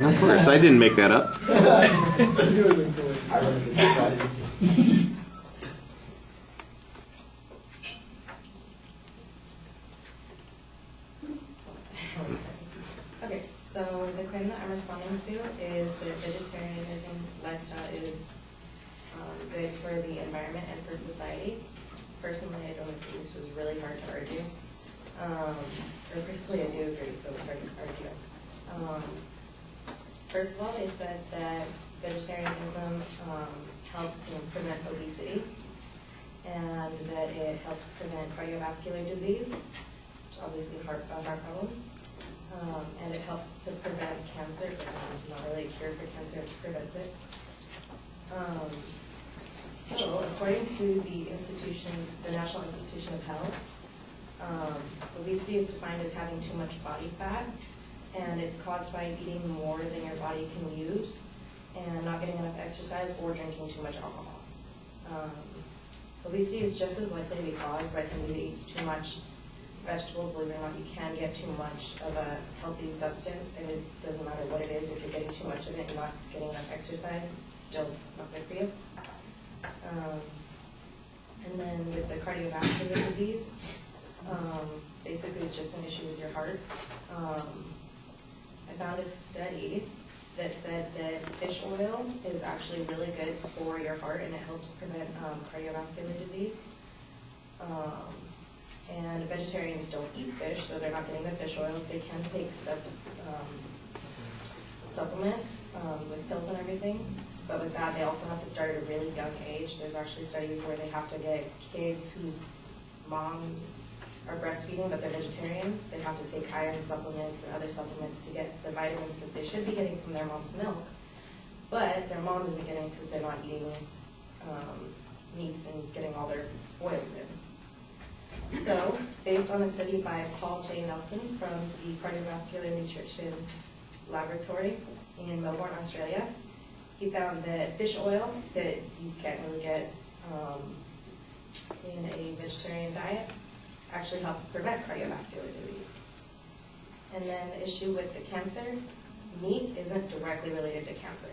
Of course, I didn't make that up. Okay, so the claim that I'm responding to is that vegetarianism lifestyle is good for the environment and for society. Personally, I don't think this was really hard to argue. Or personally, I do agree, so it's hard to argue. First of all, they said that vegetarianism helps prevent obesity, and that it helps prevent cardiovascular disease, which is obviously a heart problem. And it helps to prevent cancer, but it's not really a cure for cancer, it just prevents it. So, according to the National Institution of Health, obesity is defined as having too much body fat, and it's caused by eating more than your body can use, and not getting enough exercise, or drinking too much alcohol. Obesity is just as likely to be caused by somebody that eats too much vegetables. Believe it or not, you can get too much of a healthy substance, and it doesn't matter what it is. If you're getting too much of it and not getting enough exercise, it's still not good for you. And then with the cardiovascular disease, basically it's just an issue with your heart. I found a study that said that fish oil is actually really good for your heart, and it helps prevent cardiovascular disease. And vegetarians don't eat fish, so they're not getting the fish oils. They can take supplements with pills and everything, but with that, they also have to start at a really young age. There's actually studies where they have to get kids whose moms are breastfeeding, but they're vegetarians. They have to take iron supplements and other supplements to get the vitamins that they should be getting from their mom's milk, but their mom isn't getting because they're not eating meats and getting all their oils in. So, based on a study by Paul J. Nelson from the Cardiovascular Nutrition Laboratory in Melbourne, Australia, he found that fish oil that you can't really get in a vegetarian diet actually helps prevent cardiovascular disease. And then the issue with the cancer, meat isn't directly related to cancer.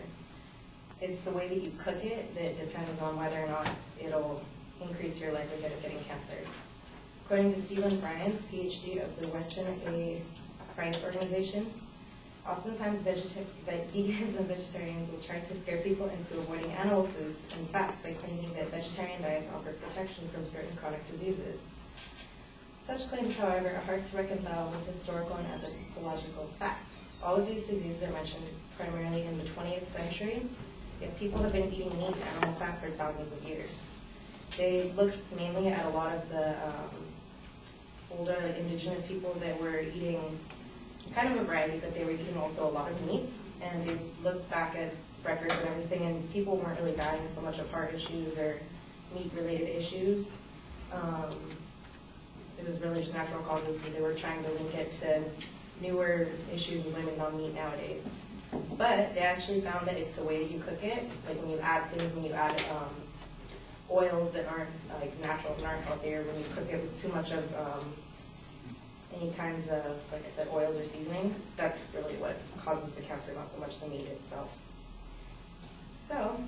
It's the way that you cook it that depends on whether or not it'll increase your likelihood of getting cancer. According to Stephen Bryans, PhD of the Western A. Price Organization, oftentimes vegans and vegetarians will try to scare people into avoiding animal foods and fats by claiming that vegetarian diets offer protection from certain chronic diseases. Such claims, however, are hard to reconcile with historical and anthropological facts. All of these diseases are mentioned primarily in the 20th century, yet people have been eating meat and animal fat for thousands of years. They looked mainly at a lot of the older indigenous people that were eating kind of a variety, but they were eating also a lot of meats, and they looked back at records and everything, and people weren't really dying so much of heart issues or meat-related issues. It was really just natural causes that they were trying to link it to newer issues of blaming on meat nowadays. But they actually found that it's the way that you cook it, like when you add things, when you add oils that aren't like natural and aren't healthy, or when you cook it with too much of any kinds of, like I said, oils or seasonings, that's really what causes the cancer, not so much the meat itself. So,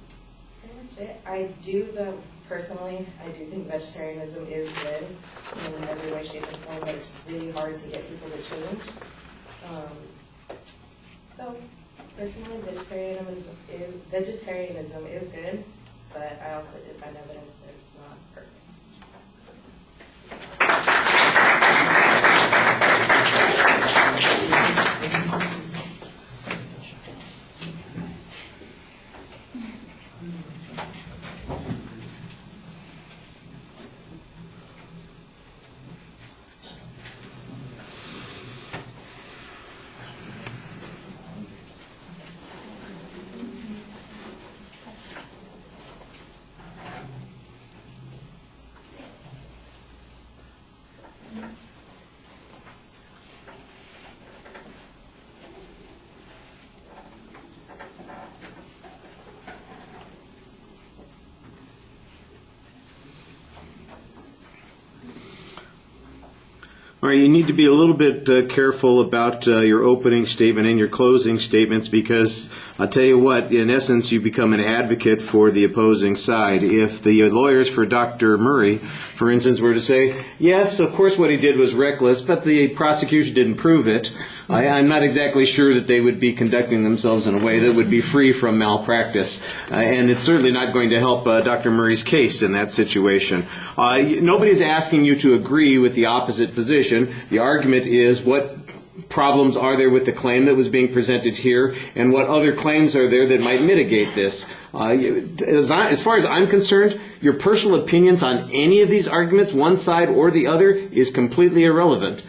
that's pretty much it. Personally, I do think vegetarianism is good in every way, shape, and form, but it's really hard to get people to change. So, personally, vegetarianism is good, but I also did find evidence that it's not perfect. All right, you need to be a little bit careful about your opening statement and your closing statements, because I'll tell you what, in essence, you become an advocate for the opposing side. If the lawyers for Dr. Murray, for instance, were to say, yes, of course what he did was reckless, but the prosecution didn't prove it, I'm not exactly sure that they would be conducting themselves in a way that would be free from malpractice. And it's certainly not going to help Dr. Murray's case in that situation. Nobody's asking you to agree with the opposite position. The argument is, what problems are there with the claim that was being presented here, and what other claims are there that might mitigate this? As far as I'm concerned, your personal opinions on any of these arguments, one side or the other, is completely irrelevant.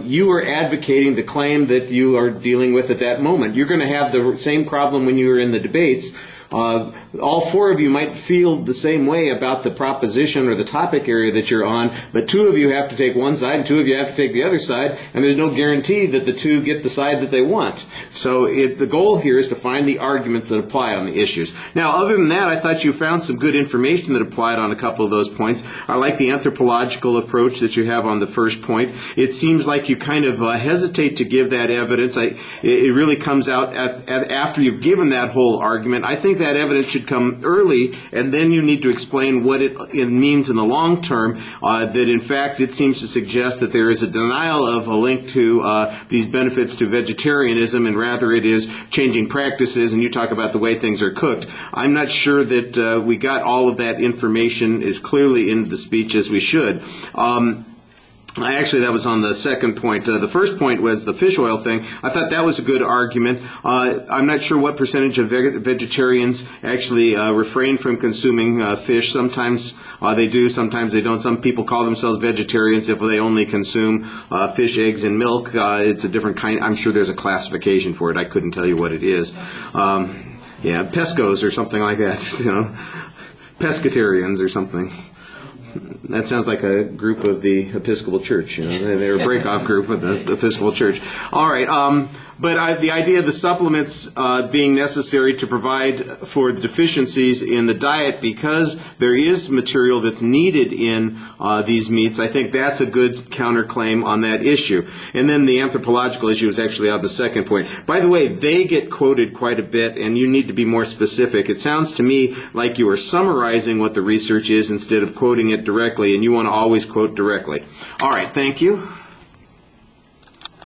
You are advocating the claim that you are dealing with at that moment. You're going to have the same problem when you are in the debates. All four of you might feel the same way about the proposition or the topic area that you're on, but two of you have to take one side and two of you have to take the other side, and there's no guarantee that the two get the side that they want. So the goal here is to find the arguments that apply on the issues. Now, other than that, I thought you found some good information that applied on a couple of those points. I like the anthropological approach that you have on the first point. It seems like you kind of hesitate to give that evidence. It really comes out after you've given that whole argument. I think that evidence should come early, and then you need to explain what it means in the long term, that in fact it seems to suggest that there is a denial of a link to these benefits to vegetarianism, and rather it is changing practices, and you talk about the way things are cooked. I'm not sure that we got all of that information as clearly in the speech as we should. Actually, that was on the second point. The first point was the fish oil thing. I thought that was a good argument. I'm not sure what percentage of vegetarians actually refrain from consuming fish. Sometimes they do, sometimes they don't. Some people call themselves vegetarians if they only consume fish, eggs, and milk. It's a different kind. I'm sure there's a classification for it. I couldn't tell you what it is. Yeah, pescos or something like that, you know, pescatarians or something. That sounds like a group of the Episcopal Church. You know, they're a break-off group of the Episcopal Church. All right, but the idea of the supplements being necessary to provide for the deficiencies in the diet, because there is material that's needed in these meats, I think that's a good counterclaim on that issue. And then the anthropological issue is actually on the second point. By the way, they get quoted quite a bit, and you need to be more specific. It sounds to me like you are summarizing what the research is instead of quoting it directly, and you want to always quote directly. All right, thank you.